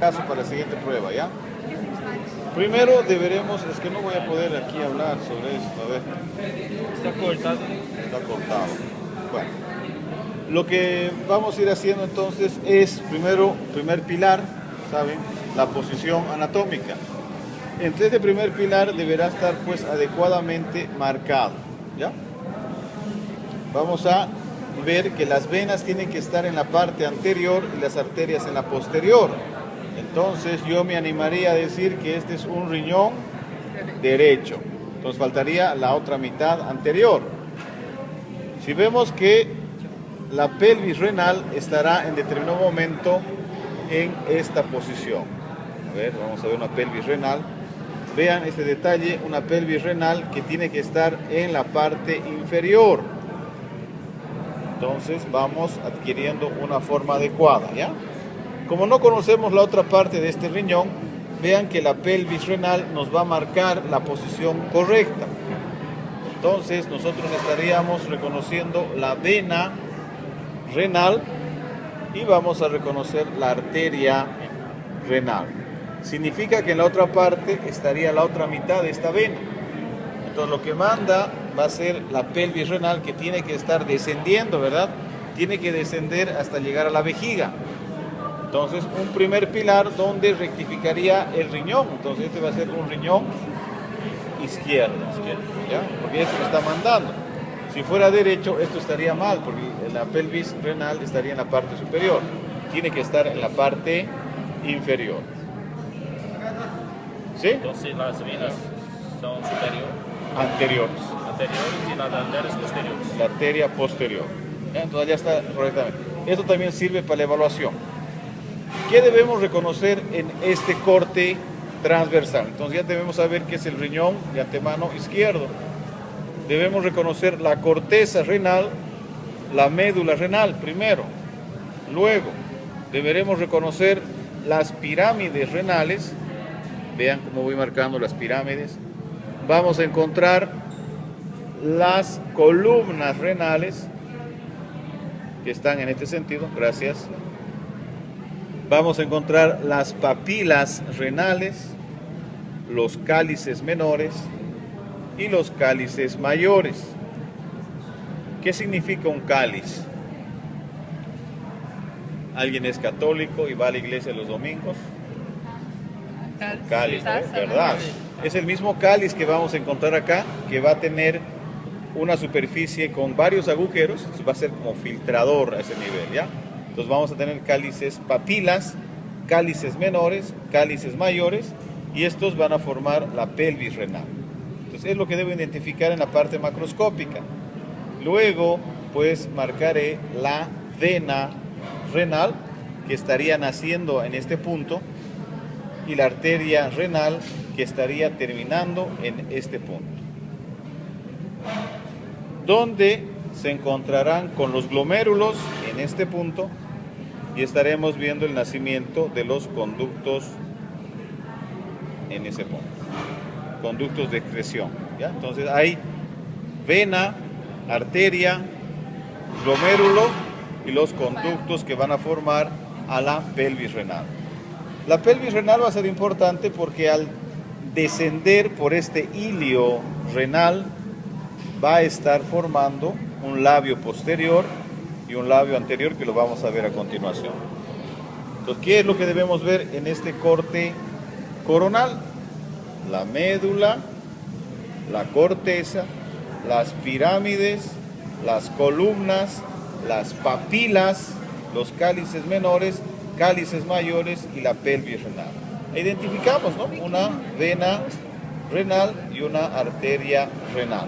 Caso para la siguiente prueba, ¿ya? Primero deberemos, es que no voy a poder aquí hablar sobre esto, a ver. Está cortado. Está cortado. Bueno, lo que vamos a ir haciendo entonces es, primero, primer pilar, ¿saben? La posición anatómica. Entre este primer pilar deberá estar pues adecuadamente marcado, ¿ya? Vamos a ver que las venas tienen que estar en la parte anterior y las arterias en la posterior. Entonces yo me animaría a decir que este es un riñón derecho. Entonces faltaría la otra mitad anterior. Si vemos que la pelvis renal estará en determinado momento en esta posición. A ver, vamos a ver una pelvis renal. Vean este detalle, una pelvis renal que tiene que estar en la parte inferior. Entonces vamos adquiriendo una forma adecuada, ¿ya? Como no conocemos la otra parte de este riñón, vean que la pelvis renal nos va a marcar la posición correcta. Entonces nosotros estaríamos reconociendo la vena renal y vamos a reconocer la arteria renal. Significa que en la otra parte estaría la otra mitad de esta vena. Entonces lo que manda va a ser la pelvis renal, que tiene que estar descendiendo, ¿verdad? Tiene que descender hasta llegar a la vejiga. Entonces un primer pilar donde rectificaría el riñón. Entonces este va a ser un riñón izquierdo, ¿ya? Porque esto está mandando. Si fuera derecho, esto estaría mal, porque la pelvis renal estaría en la parte superior. Tiene que estar en la parte inferior. ¿Sí? Entonces las venas son Anteriores. anteriores y las arterias posteriores. La arteria posterior. ¿Ya? Entonces ya está correctamente. Esto también sirve para la evaluación. ¿Qué debemos reconocer en este corte transversal? Entonces ya debemos saber qué es el riñón de antemano izquierdo. Debemos reconocer la corteza renal, la médula renal primero. Luego deberemos reconocer las pirámides renales. Vean cómo voy marcando las pirámides. Vamos a encontrar las columnas renales que están en este sentido. Gracias. Vamos a encontrar las papilas renales, los cálices menores y los cálices mayores. ¿Qué significa un cáliz? ¿Alguien es católico y va a la iglesia los domingos? Cáliz, ¿verdad? Es el mismo cáliz que vamos a encontrar acá, que va a tener una superficie con varios agujeros. Va a ser como filtrador a ese nivel, ¿ya? Entonces vamos a tener cálices papilas, cálices menores, cálices mayores, y estos van a formar la pelvis renal. Entonces es lo que debo identificar en la parte macroscópica. Luego pues marcaré la vena renal, que estaría naciendo en este punto, y la arteria renal, que estaría terminando en este punto, donde se encontrarán con los glomérulos en este punto, y estaremos viendo el nacimiento de los conductos en ese punto, conductos de excreción, ¿ya? Entonces hay vena, arteria, glomérulo y los conductos que van a formar a la pelvis renal. La pelvis renal va a ser importante porque al descender por este hilio renal va a estar formando un labio posterior y un labio anterior, que lo vamos a ver a continuación. Entonces, ¿qué es lo que debemos ver en este corte coronal? La médula, la corteza, las pirámides, las columnas, las papilas, los cálices menores, cálices mayores y la pelvis renal. Identificamos, ¿no? Una vena renal y una arteria renal.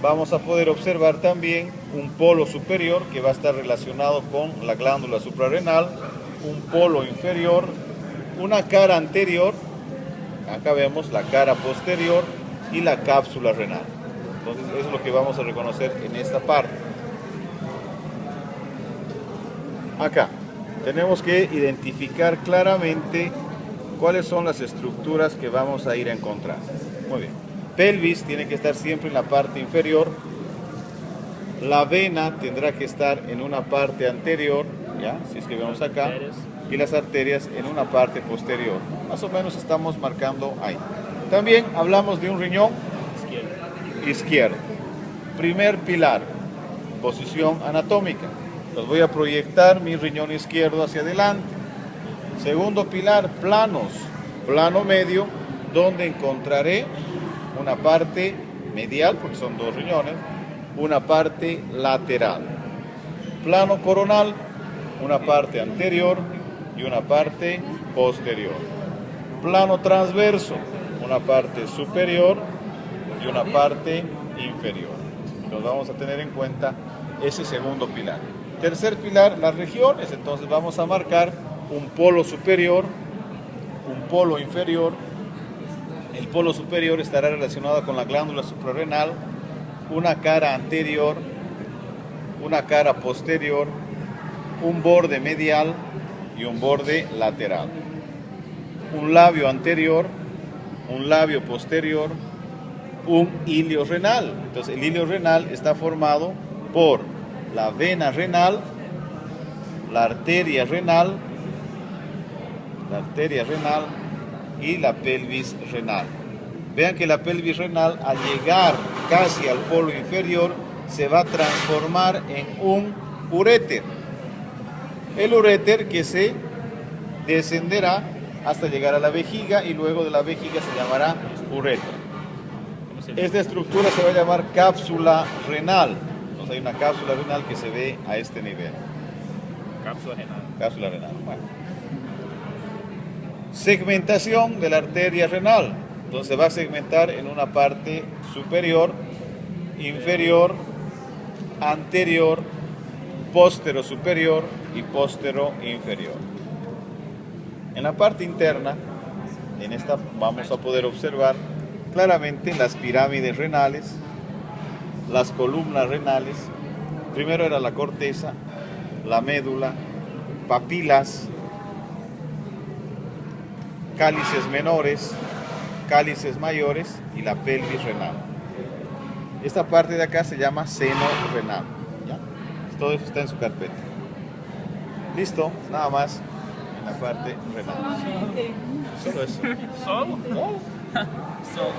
Vamos a poder observar también un polo superior que va a estar relacionado con la glándula suprarrenal, un polo inferior, una cara anterior, acá vemos la cara posterior y la cápsula renal. Entonces eso es lo que vamos a reconocer en esta parte. Acá tenemos que identificar claramente cuáles son las estructuras que vamos a ir a encontrar. Muy bien. Pelvis tiene que estar siempre en la parte inferior. La vena tendrá que estar en una parte anterior, ¿ya? Si es que vemos acá. y las arterias en una parte posterior. Más o menos estamos marcando ahí. También hablamos de un riñón izquierdo. Primer pilar, posición anatómica. Los voy a proyectar mi riñón izquierdo hacia adelante. Segundo pilar, planos. Plano medio, donde encontraré una parte medial, porque son dos riñones, una parte lateral. Plano coronal, una parte anterior y una parte posterior. Plano transverso, una parte superior y una parte inferior. Entonces vamos a tener en cuenta ese segundo pilar. Tercer pilar, las regiones. Entonces vamos a marcar un polo superior, un polo inferior. El polo superior estará relacionado con la glándula suprarrenal, una cara anterior, una cara posterior, un borde medial y un borde lateral. Un labio anterior, un labio posterior, un ilio renal. Entonces el ilio renal está formado por la vena renal, la arteria renal y la pelvis renal. Vean que la pelvis renal, al llegar casi al polo inferior, se va a transformar en un uréter. El uréter que se descenderá hasta llegar a la vejiga y luego de la vejiga se llamará uretra. Esta estructura se va a llamar cápsula renal. Entonces hay una cápsula renal que se ve a este nivel. Cápsula renal. Cápsula renal. Bueno. Segmentación de la arteria renal. Entonces se va a segmentar en una parte superior, inferior, anterior, póstero superior y póstero inferior. En la parte interna, en esta vamos a poder observar claramente las pirámides renales, las columnas renales. Primero era la corteza, la médula, papilas, cálices menores, cálices mayores y la pelvis renal. Esta parte de acá se llama seno renal. ¿Ya? Todo eso está en su carpeta. Listo, nada más en la parte renal. Solo eso. Solo? ¿No? Solo.